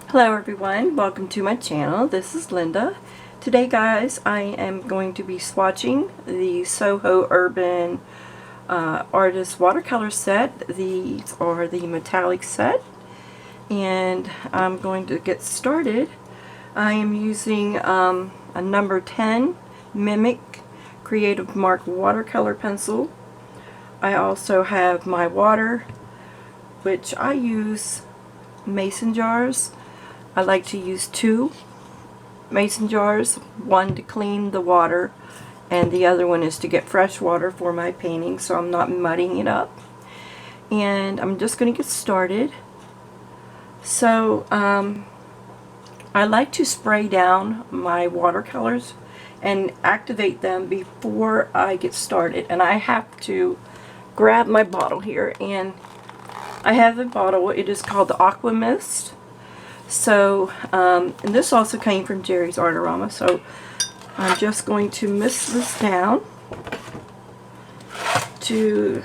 Hello everyone, welcome to my channel. This is Linda. Today guys, I am going to be swatching the Soho Urban Artist Watercolor set. These are the metallic set, and I'm going to get started. I am using a number 10 Mimic Creative Mark watercolor pencil. I also have my water, which I use mason jars. I like to use 2 mason jars, one to clean the water and the other one is to get fresh water for my painting so I'm not muddying it up. And I'm just going to get started. So I like to spray down my watercolors and activate them before I get started, and I have to grab my bottle here, and I have the bottle. It is called the Aqua Mist. So, and this also came from Jerry's Artarama, so I'm just going to mist this down to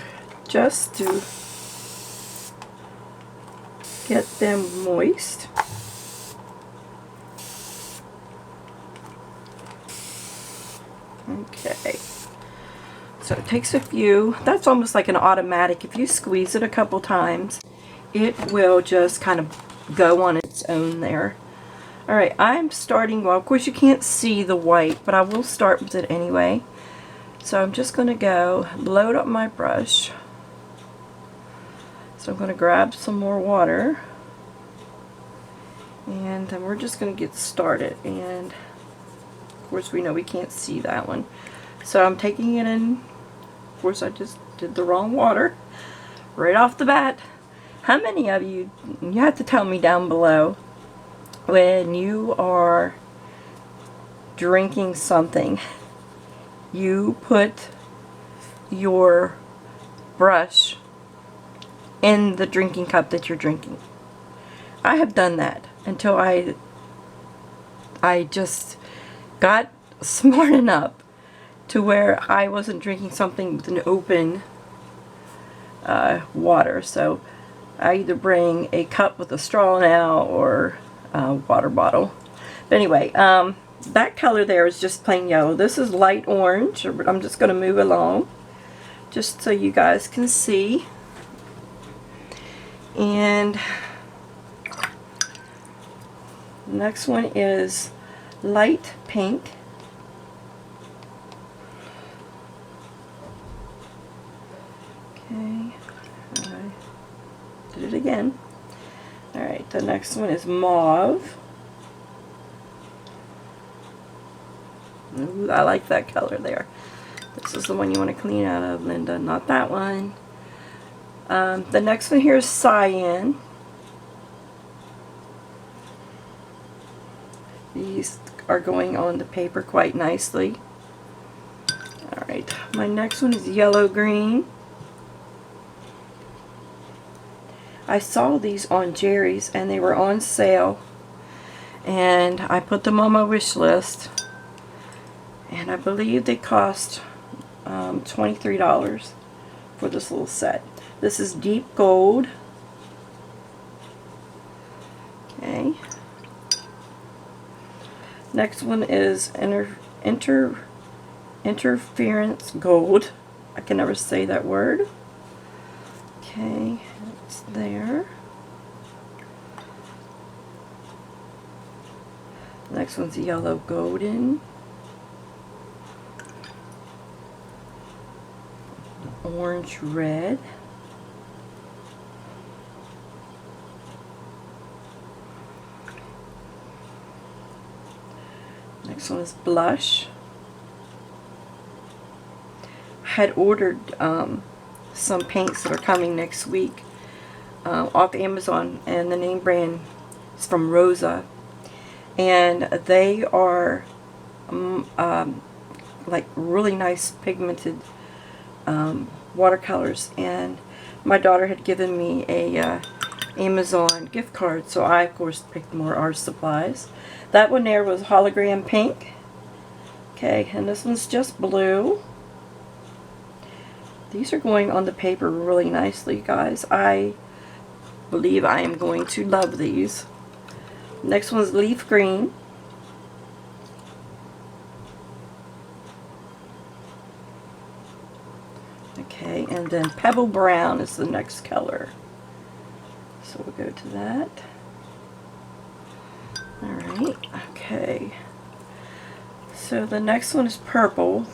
get them moist. Okay, so it takes a few. That's almost like an automatic. If you squeeze it a couple times, it will just kind of go on its own there. Alright, I'm starting, well of course you can't see the white, but I will start with it anyway. So I'm just going to go load up my brush. So I'm going to grab some more water, and then we're just going to get started. And of course we know we can't see that one. So I'm taking it in, of course I just did the wrong water right off the bat. How many of you have to tell me down below, when you are drinking something, you put your brush in the drinking cup that you're drinking? I have done that until I just got smart enough to where I wasn't drinking something with an open water. So I either bring a cup with a straw now or a water bottle. But anyway, that color there is just plain yellow. This is light orange. I'm just going to move along just so you guys can see. And the next one is light pink. Okay. Did it again. Alright, the next one is mauve. Ooh, I like that color there. This is the one you want to clean out of, Linda, not that one. The next one here is cyan. These are going on the paper quite nicely. Alright, my next one is yellow green. I saw these on Jerry's and they were on sale, and I put them on my wish list, and I believe they cost $23 for this little set. This is deep gold. Okay. Next one is interference gold. I can never say that word. Okay, it's there. Next one's yellow golden. Orange red. Next one is blush. I had ordered some paints that are coming next week off Amazon, and the name brand is from Rosa, and they are like really nice pigmented watercolors, and my daughter had given me a Amazon gift card, so I of course picked more art supplies. That one there was hologram pink. Okay, and this one's just blue. These are going on the paper really nicely, guys. I believe I am going to love these. Next one's leaf green. Okay, and then pebble brown is the next color. So we'll go to that. Alright, okay. So the next one is purple.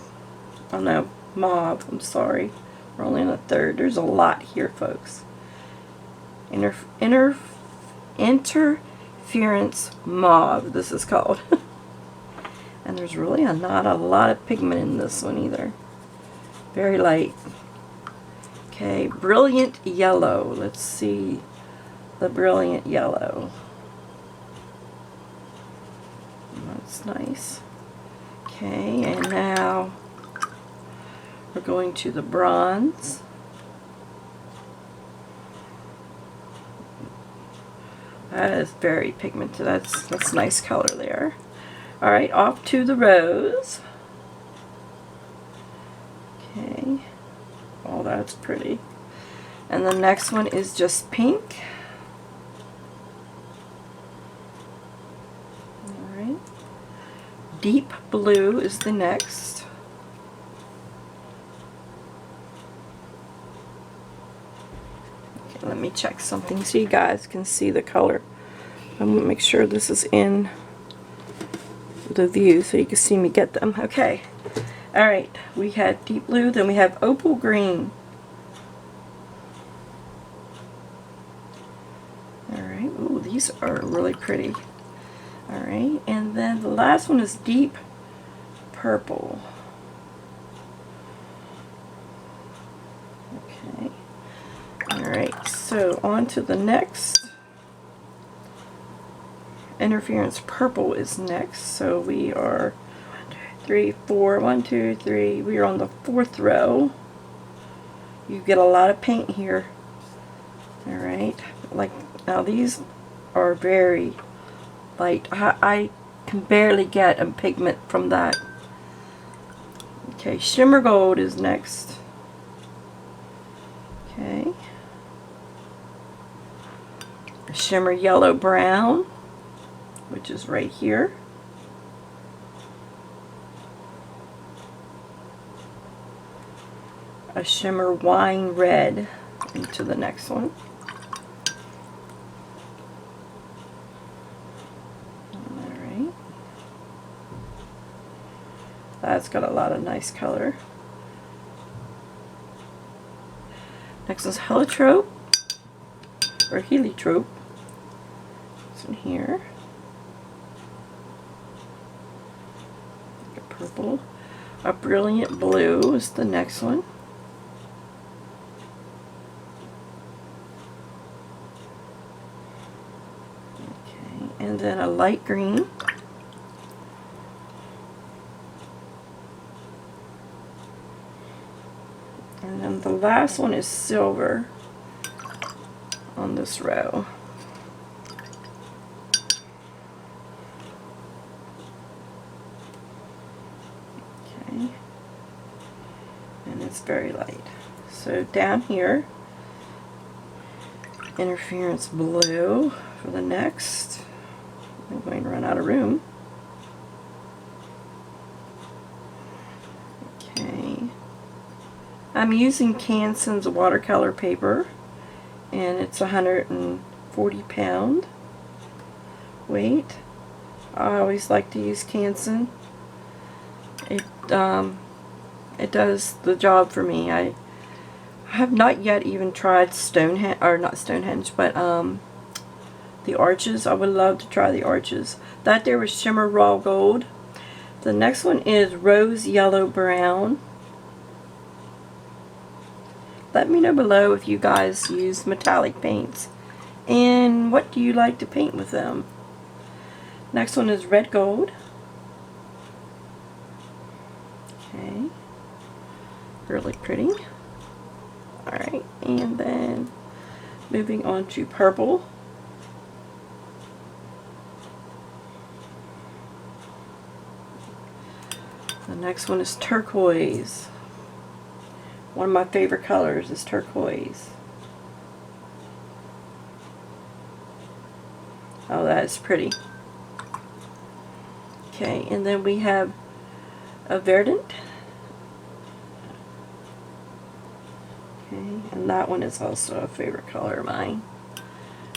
Oh no, mauve, I'm sorry. We're only on the third. There's a lot here, folks. Interference mauve, this is called. And there's really not a lot of pigment in this one either. Very light. Okay, brilliant yellow. Let's see the brilliant yellow. That's nice. Okay, and now we're going to the bronze. That is very pigmented. That's nice color there. Alright, off to the rose. Okay. Oh, that's pretty. And the next one is just pink. Alright. Deep blue is the next. Okay, let me check something so you guys can see the color. I'm going to make sure this is in the view so you can see me get them. Okay. Alright, we had deep blue, then we have opal green. Alright, ooh, these are really pretty. Alright, and then the last one is deep purple. Okay. Alright, so on to the next. Interference purple is next, so we are 3, 4, 1, 2, 3. We are on the 4th row. You get a lot of paint here. Alright, like now these are very light. I can barely get a pigment from that. Okay, shimmer gold is next. Okay. Shimmer yellow brown, which is right here. A shimmer wine red into the next one. Alright. That's got a lot of nice color. Next is heliotrope or heliotrope. It's in here. A purple. A brilliant blue is the next one. And then a light green. And then the last one is silver on this row. Okay. And it's very light. So down here, interference blue for the next. I'm going to run out of room. Okay. I'm using Canson's watercolor paper, and it's 140 pound weight. I always like to use Canson. It does the job for me. I have not yet even tried Stonehenge, or not Stonehenge, but the arches. I would love to try the arches. That there was shimmer raw gold. The next one is rose yellow brown. Let me know below if you guys use metallic paints and what do you like to paint with them. Next one is red gold. Okay, really pretty. Alright, and then moving on to purple. The next one is turquoise. One of my favorite colors is turquoise. Oh, that is pretty. Okay, and then we have a Verdant. Okay, and that one is also a favorite color of mine.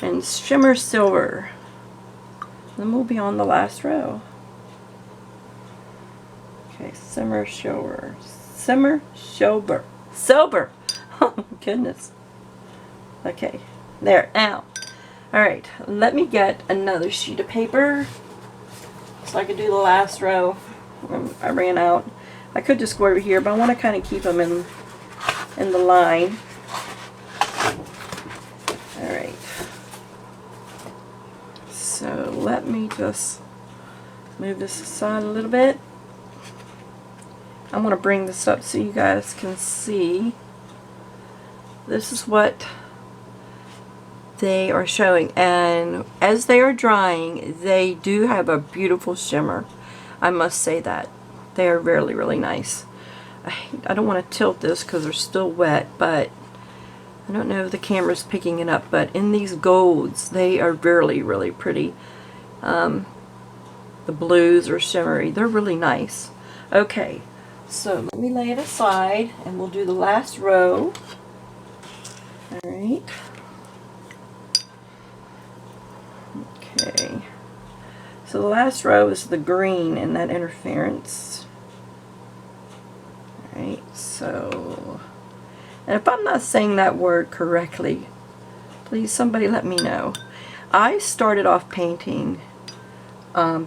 And Shimmer Silver. Then we'll be on the last row. Okay, Shimmer Silver. Shimmer Silver. Silver! Oh my goodness. Okay, there, now. Alright, let me get another sheet of paper so I can do the last row. I ran out. I could just go over here, but I want to kind of keep them in the line. Alright. So let me just move this aside a little bit. I'm going to bring this up so you guys can see. This is what they are showing, and as they are drying, they do have a beautiful shimmer. I must say that. They are really, really nice. I don't want to tilt this because they're still wet, but I don't know if the camera's picking it up, but in these golds, they are really, really pretty. The blues are shimmery. They're really nice. Okay, so let me lay it aside, and we'll do the last row. Alright. Okay. So the last row is the green in that interference. Alright, so... And if I'm not saying that word correctly, please somebody let me know. I started off painting,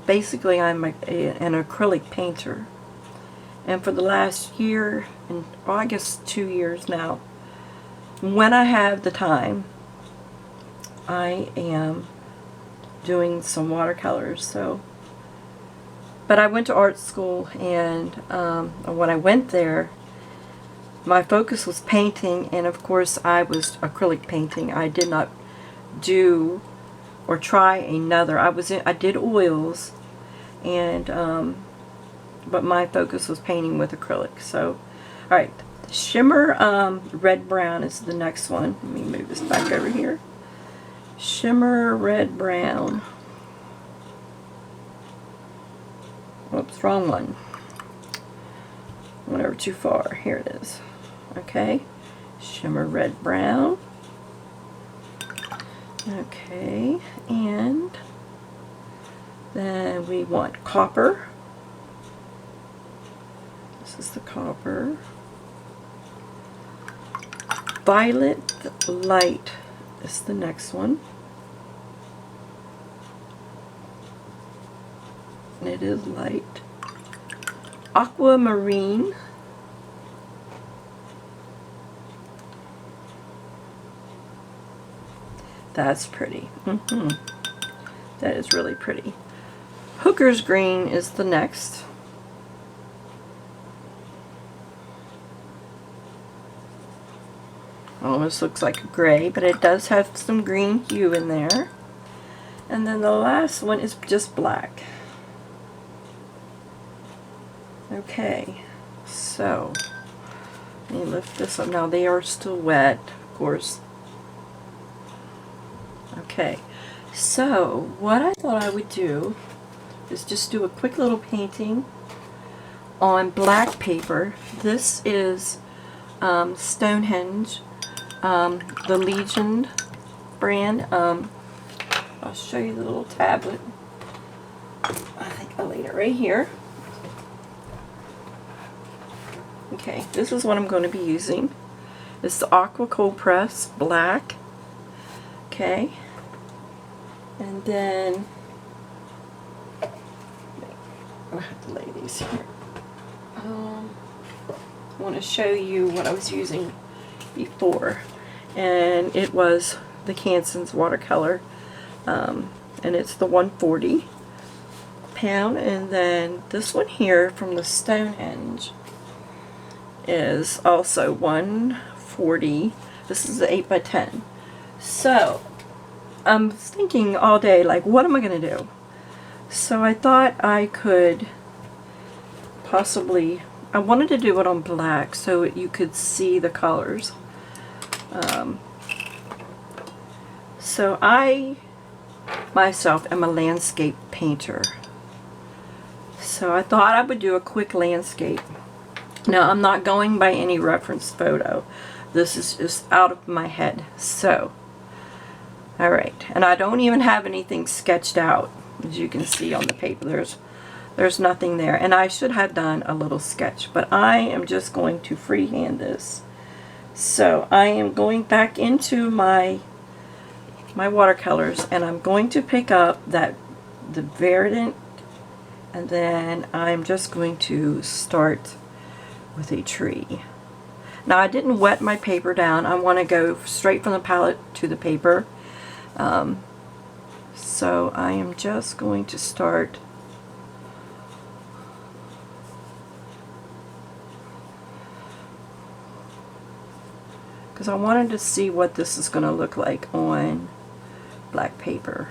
basically I'm an acrylic painter. And for the last year, and well, I guess 2 years now, when I have the time, I am doing some watercolors. So, but I went to art school, and when I went there, my focus was painting, and of course I was acrylic painting. I did not do or try another. I did oils, and but my focus was painting with acrylic. So, all right, Shimmer Red Brown is the next one. Let me move this back over here. Shimmer Red Brown. Oops, wrong one. Went over too far. Here it is. Okay, Shimmer Red Brown. Okay, and then we want Copper. This is the Copper. Violet Light is the next one. And it is light. Aquamarine. That's pretty. That is really pretty. Hooker's Green is the next. Almost looks like a gray, but it does have some green hue in there. And then the last one is just black. Okay, so let me lift this up. Now they are still wet, of course. Okay, so what I thought I would do is just do a quick little painting on black paper. This is Stonehenge, the Legion brand. I'll show you the little tablet. I think I laid it right here. Okay, this is what I'm going to be using. It's the Aqua Cold Press Black. Okay, and then I have to lay these here. I want to show you what I was using before, and it was the Canson's watercolor, and it's the 140 pound, and then this one here from the Stonehenge is also 140. This is the 8x10. So I'm thinking all day, like, what am I going to do? So I thought I could possibly, I wanted to do it on black so you could see the colors. So I myself am a landscape painter. So I thought I would do a quick landscape. Now I'm not going by any reference photo. This is just out of my head. So, alright. And I don't even have anything sketched out. As you can see on the paper, there's nothing there. And I should have done a little sketch, but I am just going to freehand this. So I am going back into my watercolors, and I'm going to pick up the Verdant, and then I'm just going to start with a tree. Now I didn't wet my paper down. I want to go straight from the palette to the paper. So I am just going to start because I wanted to see what this is going to look like on black paper.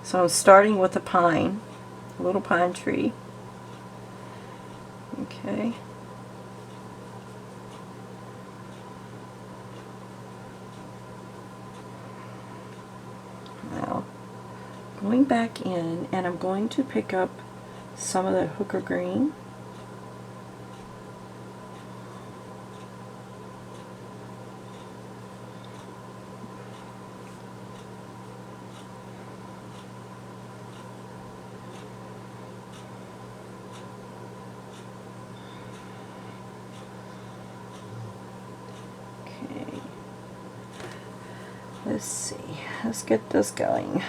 So I'm starting with a pine, a little pine tree. Okay. Now, going back in, and I'm going to pick up some of the hooker green. Let's see, let's get this going.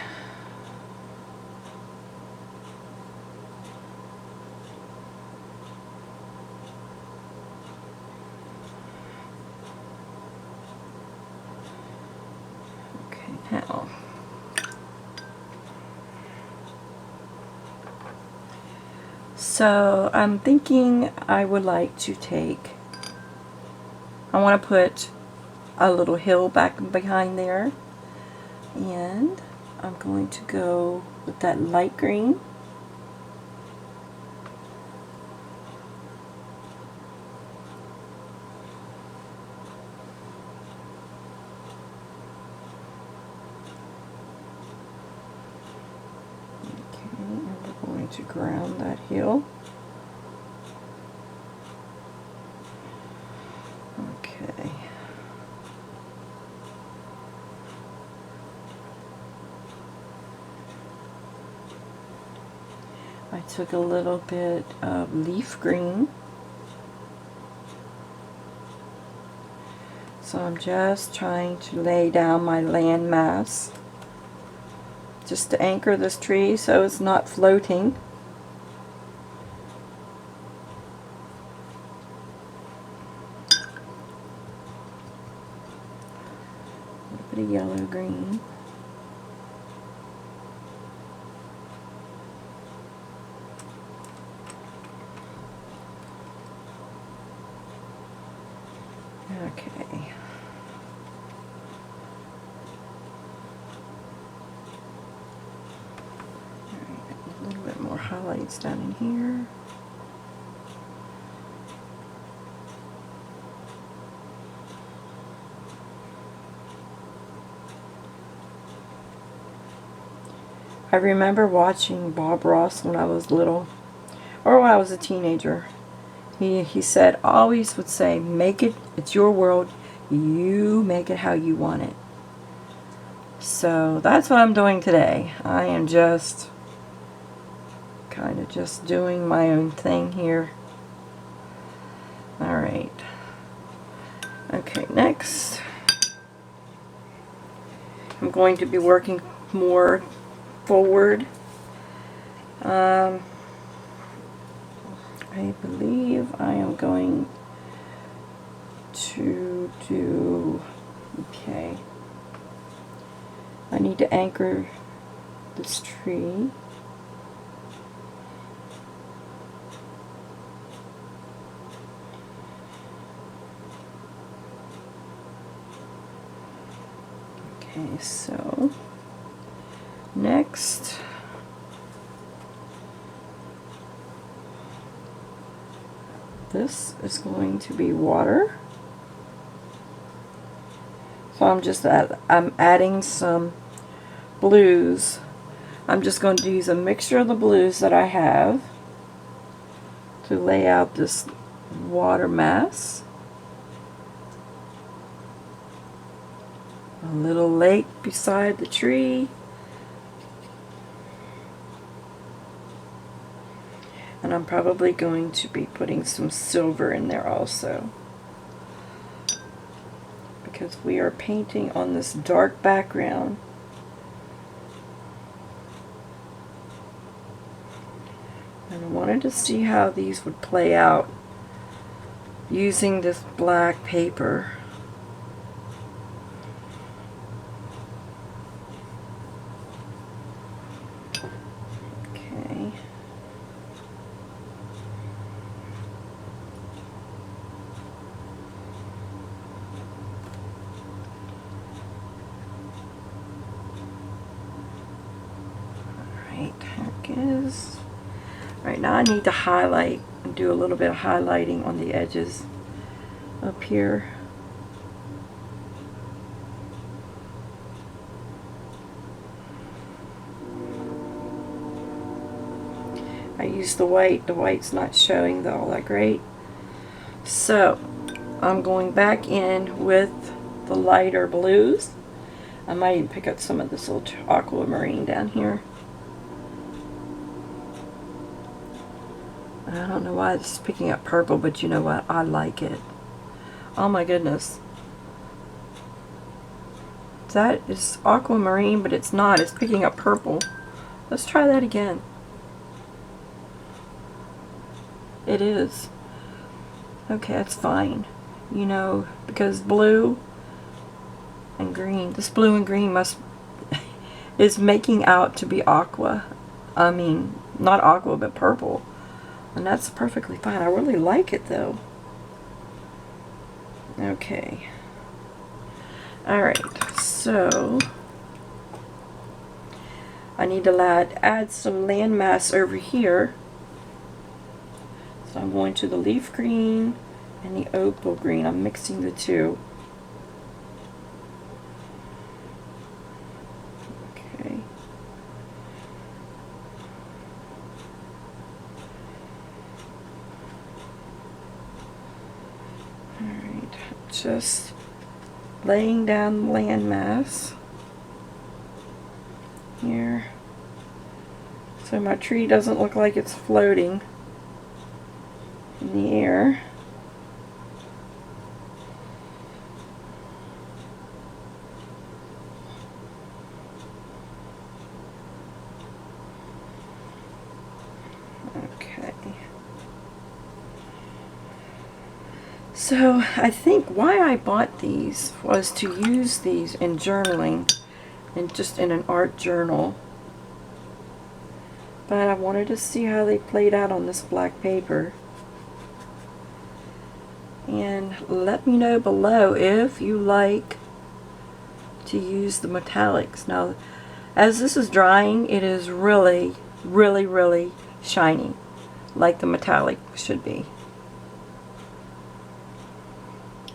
Okay, now. So I'm thinking I would like to I want to put a little hill back behind there, and I'm going to go with that light green. Okay, and we're going to ground that hill. Okay. I took a little bit of leaf green. So I'm just trying to lay down my land mass just to anchor this tree so it's not floating. A little bit of yellow green. Okay. Alright, a little bit more highlights down in here. I remember watching Bob Ross when I was little, or when I was a teenager. He said, always would say, make it, it's your world, you make it how you want it. So that's what I'm doing today. I am just kind of just doing my own thing here. Alright. Okay, next I'm going to be working more forward. I believe I am going to do, okay, I need to anchor this tree. Okay, so next this is going to be water. So I'm adding some blues. I'm just going to use a mixture of the blues that I have to lay out this water mass. A little lake beside the tree. And I'm probably going to be putting some silver in there also, because we are painting on this dark background. And I wanted to see how these would play out using this black paper. Okay. Alright, there it is. Right now I need to highlight and do a little bit of highlighting on the edges up here. I used the white. The white's not showing all that great. So I'm going back in with the lighter blues. I might even pick up some of this little aquamarine down here. I don't know why it's picking up purple, but you know what? I like it. Oh my goodness. That is aquamarine, but it's not. It's picking up purple. Let's try that again. It is. Okay, that's fine. You know, because blue and green, this blue and green is making out to be aqua. I mean, not aqua, but purple. And that's perfectly fine. I really like it though. Okay. Alright, so I need to add some landmass over here. So I'm going to the leaf green and the opal green. I'm mixing the two. Okay. Alright, just laying down landmass here so my tree doesn't look like it's floating in the air. Okay. So I think why I bought these was to use these in journaling and just in an art journal. But I wanted to see how they played out on this black paper. And let me know below if you like to use the metallics. Now, as this is drying, it is really, really, really shiny, like the metallic should be.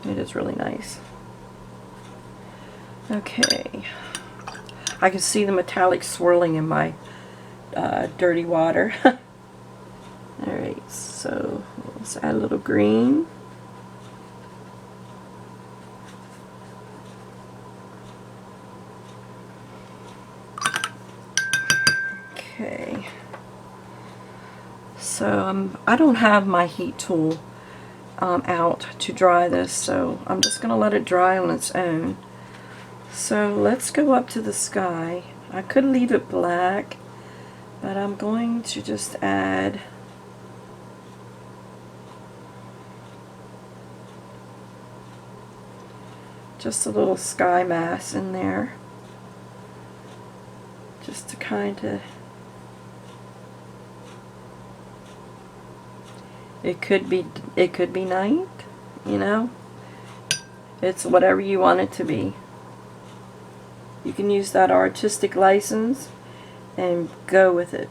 It is really nice. Okay. I can see the metallic swirling in my dirty water. Alright, so let's add a little green. Okay. So I don't have my heat tool out to dry this, so I'm just going to let it dry on its own. So let's go up to the sky. I could leave it black, but I'm going to just add just a little sky mass in there, just to kind of, it could be night, you know, it's whatever you want it to be. You can use that artistic license and go with it.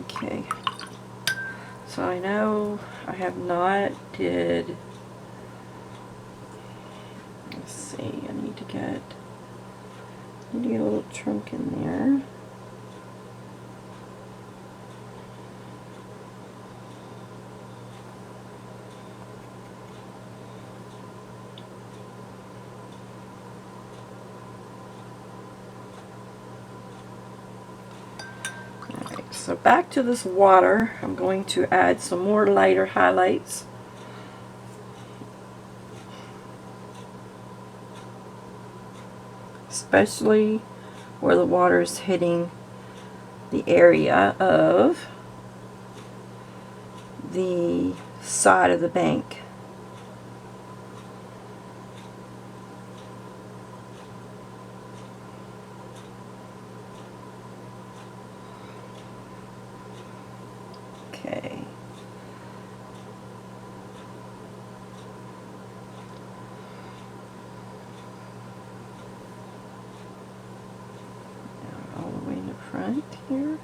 Okay. So I know I have not did, let's see, I need to get a little trunk in there. So back to this water, I'm going to add some more lighter highlights. Especially where the water is hitting the area of the side of the bank. Okay. Now all the way in the front here.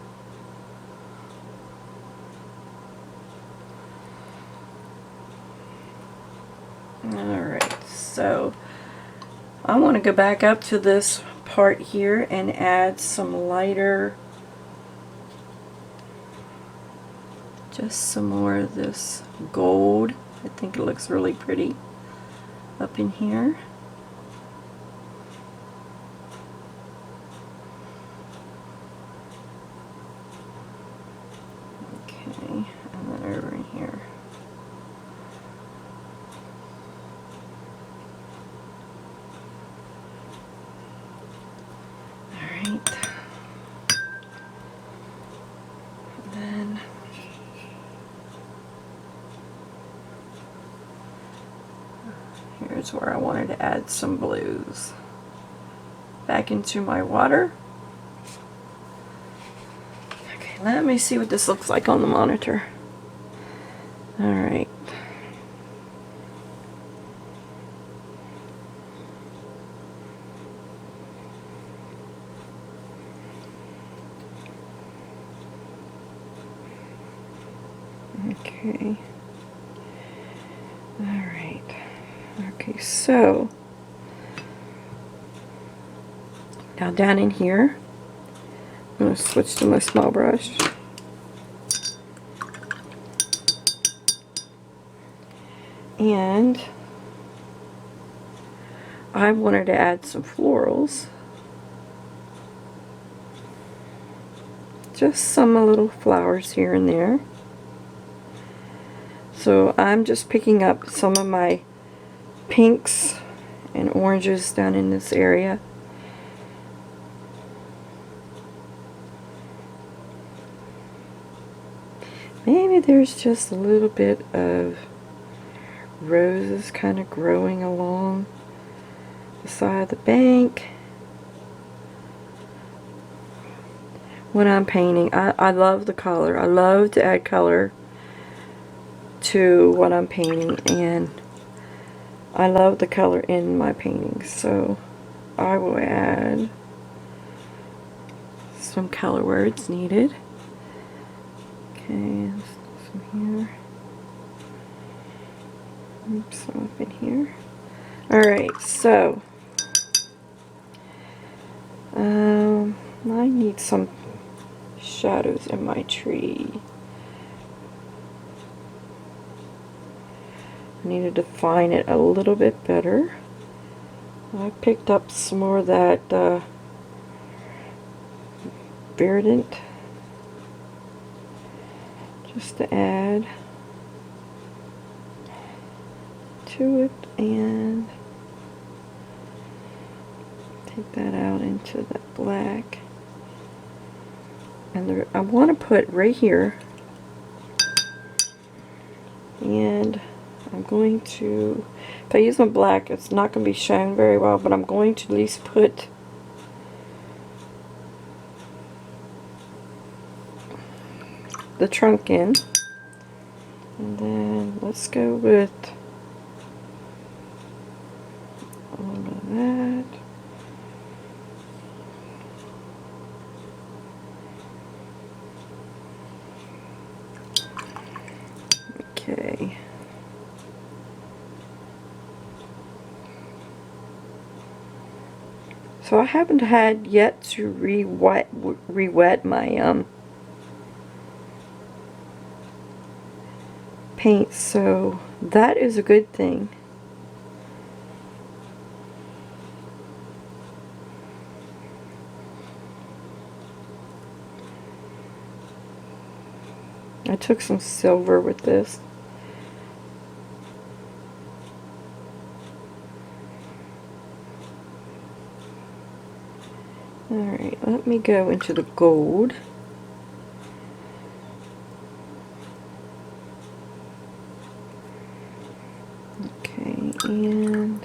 Alright, so I want to go back up to this part here and add some lighter, just some more of this gold. I think it looks really pretty up in here. Okay, and then over in here. Alright. Then here's where I wanted to add some blues. Back into my water. Okay, let me see what this looks like on the monitor. Alright. Okay. Alright. Okay, so now down in here, I'm going to switch to my small brush. And I wanted to add some florals. Just some little flowers here and there. So I'm just picking up some of my pinks and oranges down in this area. Maybe there's just a little bit of roses kind of growing along the side of the bank. When I'm painting, I love the color. I love to add color to what I'm painting, and I love the color in my paintings, so I will add some color where it's needed. Okay, some here. Oops, some up in here. Alright, so I need some shadows in my tree. I need to define it a little bit better. I picked up some more of that Verdant just to add to it, and take that out into that black. And I want to put right here, and I'm going to, if I use my black, it's not going to be shown very well, but I'm going to at least put the trunk in. And then let's go with all of that. So I haven't had yet to re-wet my paint, so that is a good thing. I took some silver with this. Alright, let me go into the gold. Okay, and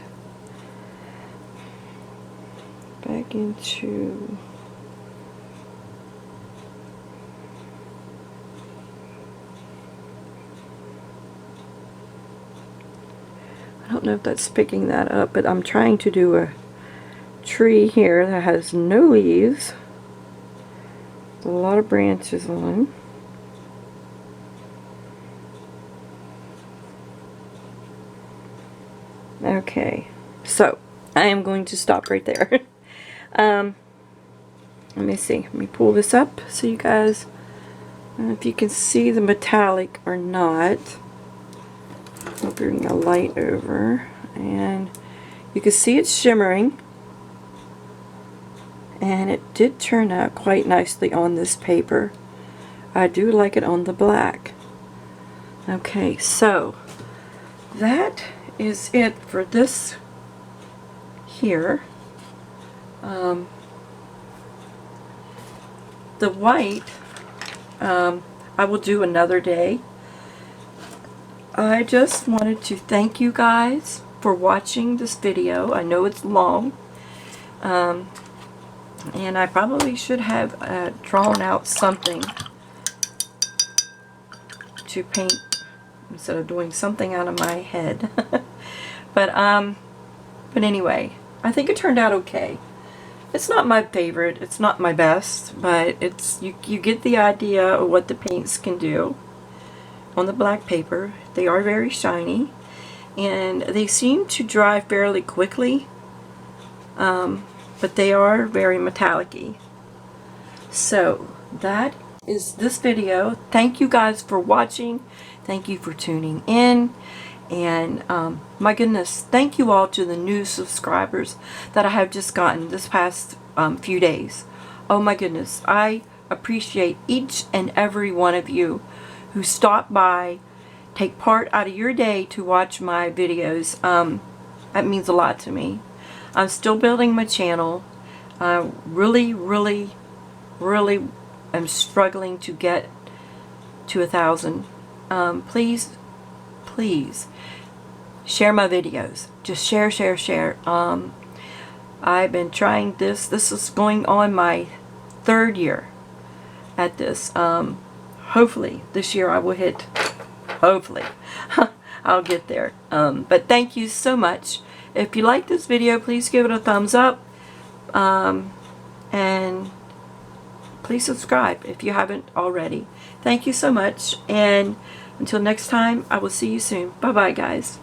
back into I don't know if that's picking that up, but I'm trying to do a tree here that has no leaves. A lot of branches on. Okay, so I am going to stop right there. Let me see. Let me pull this up so you guys, I don't know if you can see the metallic or not. I'll bring a light over, and you can see it's shimmering. And it did turn out quite nicely on this paper. I do like it on the black. Okay, so that is it for this here. The white, I will do another day. I just wanted to thank you guys for watching this video. I know it's long. And I probably should have drawn out something to paint instead of doing something out of my head. but anyway, I think it turned out okay. It's not my favorite, it's not my best, but it's you get the idea of what the paints can do on the black paper. They are very shiny, and they seem to dry fairly quickly. But they are very metallic-y. So that is this video. Thank you guys for watching. Thank you for tuning in. And my goodness, thank you all to the new subscribers that I have just gotten this past few days. Oh my goodness, I appreciate each and every one of you who stop by, take part out of your day to watch my videos. That means a lot to me. I'm still building my channel. I really am struggling to get to 1,000. Please share my videos. Just share. I've been trying this. This is going on my 3rd year at this. Hopefully this year I will hit, hopefully I'll get there. But thank you so much. If you like this video, please give it a thumbs up, and please subscribe if you haven't already. Thank you so much, and until next time, I will see you soon. Bye bye, guys.